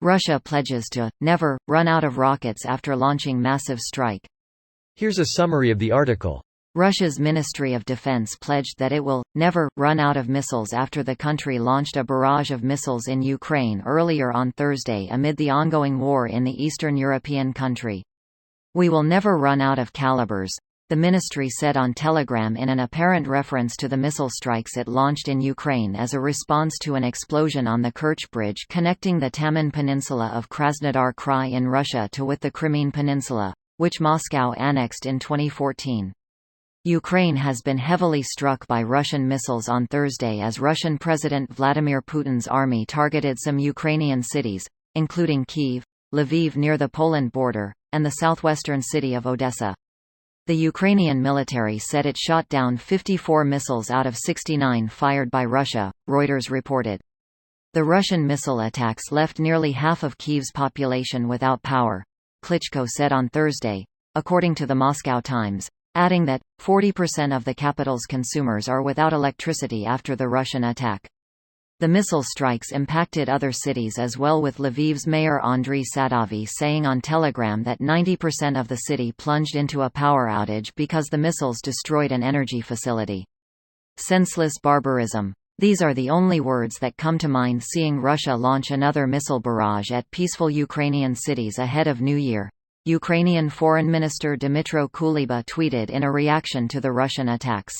Russia pledges to never run out of rockets after launching massive strike. Here's a summary of the article. Russia's Ministry of Defense pledged that it will never run out of missiles after the country launched a barrage of missiles in Ukraine earlier on Thursday amid the ongoing war in the Eastern European country. "We will never run out of calibers," the ministry said on Telegram in an apparent reference to the missile strikes it launched in Ukraine as a response to an explosion on the Kerch Bridge connecting the Taman Peninsula of Krasnodar Krai in Russia to with the Crimean Peninsula, which Moscow annexed in 2014. Ukraine has been heavily struck by Russian missiles on Thursday as Russian President Vladimir Putin's army targeted some Ukrainian cities, including Kyiv, Lviv near the Poland border, and the southwestern city of Odessa. The Ukrainian military said it shot down 54 missiles out of 69 fired by Russia, Reuters reported. The Russian missile attacks left nearly half of Kyiv's population without power, Klitschko said on Thursday, according to the Moscow Times, adding that 40% of the capital's consumers are without electricity after the Russian attack. The missile strikes impacted other cities as well, with Lviv's mayor Andriy Sadovy saying on Telegram that 90% of the city plunged into a power outage because the missiles destroyed an energy facility. Senseless barbarism. These are the only words that come to mind seeing Russia launch another missile barrage at peaceful Ukrainian cities ahead of New Year, Ukrainian Foreign Minister Dmytro Kuleba tweeted in a reaction to the Russian attacks.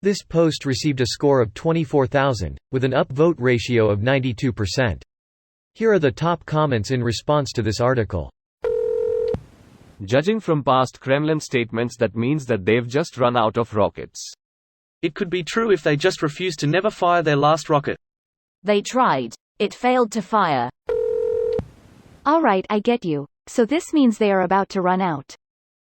This post received a score of 24,000, with an upvote ratio of 92%. Here are the top comments in response to this article. Judging from past Kremlin statements, that means that they've just run out of rockets. It could be true if they just refused to never fire their last rocket. They tried. It failed to fire. Alright, I get you. So this means they are about to run out.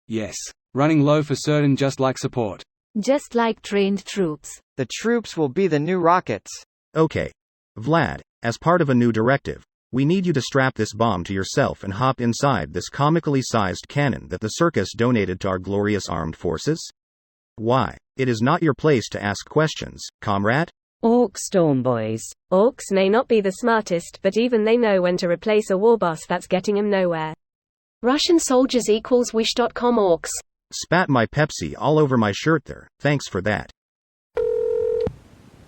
Yes. Running low for certain, just like support. Just like trained troops. The troops will be the new rockets. Okay. Vlad, as part of a new directive, we need you to strap this bomb to yourself and hop inside this comically sized cannon that the circus donated to our glorious armed forces? Why? It is not your place to ask questions, comrade. Orc Storm Boys. Orcs may not be the smartest, but even they know when to replace a war boss that's getting them nowhere. Russian soldiers equals wish.com orcs. Spat my Pepsi all over my shirt there, thanks for that.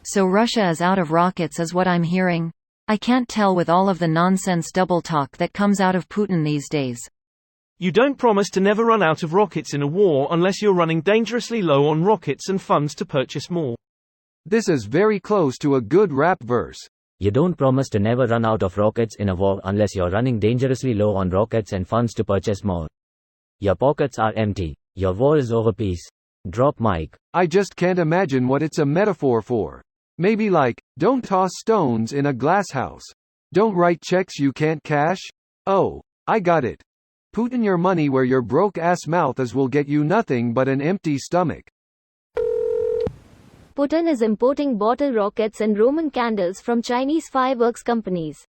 So Russia is out of rockets is what I'm hearing? I can't tell with all of the nonsense double talk that comes out of Putin these days. You don't promise to never run out of rockets in a war unless you're running dangerously low on rockets and funds to purchase more. This is very close to a good rap verse. You don't promise to never run out of rockets in a war unless you're running dangerously low on rockets and funds to purchase more. Your pockets are empty. Your war is over. Peace. Drop mic. I just can't imagine what it's a metaphor for. Maybe like, don't toss stones in a glass house. Don't write checks you can't cash. Oh, I got it. Putin your money where your broke ass mouth is will get you nothing but an empty stomach. Putin is importing bottle rockets and Roman candles from Chinese fireworks companies.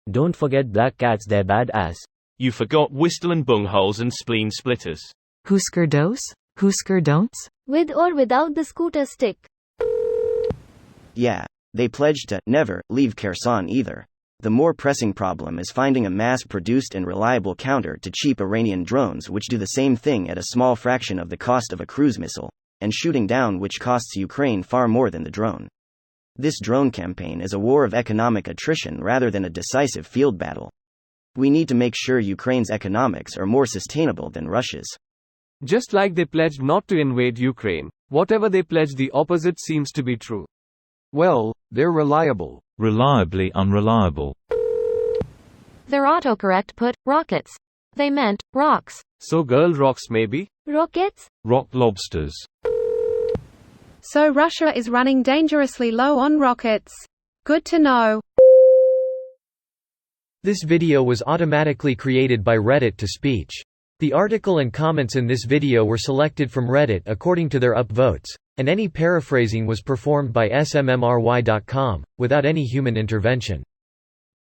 Don't forget black cats, they're badass. You forgot Whistle and bungholes and spleen splitters. Husker dose? Husker don'ts? With or without the scooter stick. Yeah, they pledged to never leave Kherson either. The more pressing problem is finding a mass-produced and reliable counter to cheap Iranian drones which do the same thing at a small fraction of the cost of a cruise missile, and shooting down which costs Ukraine far more than the drone. This drone campaign is a war of economic attrition rather than a decisive field battle. We need to make sure Ukraine's economics are more sustainable than Russia's. Just like they pledged not to invade Ukraine, whatever they pledged, the opposite seems to be true. Well, they're reliable. Reliably unreliable. Their autocorrect put rockets. They meant rocks. So girl rocks maybe? Rockets? Rock lobsters. So Russia is running dangerously low on rockets. Good to know. This video was automatically created by Reddit to speech. The article and comments in this video were selected from Reddit according to their upvotes, and any paraphrasing was performed by smmry.com, without any human intervention.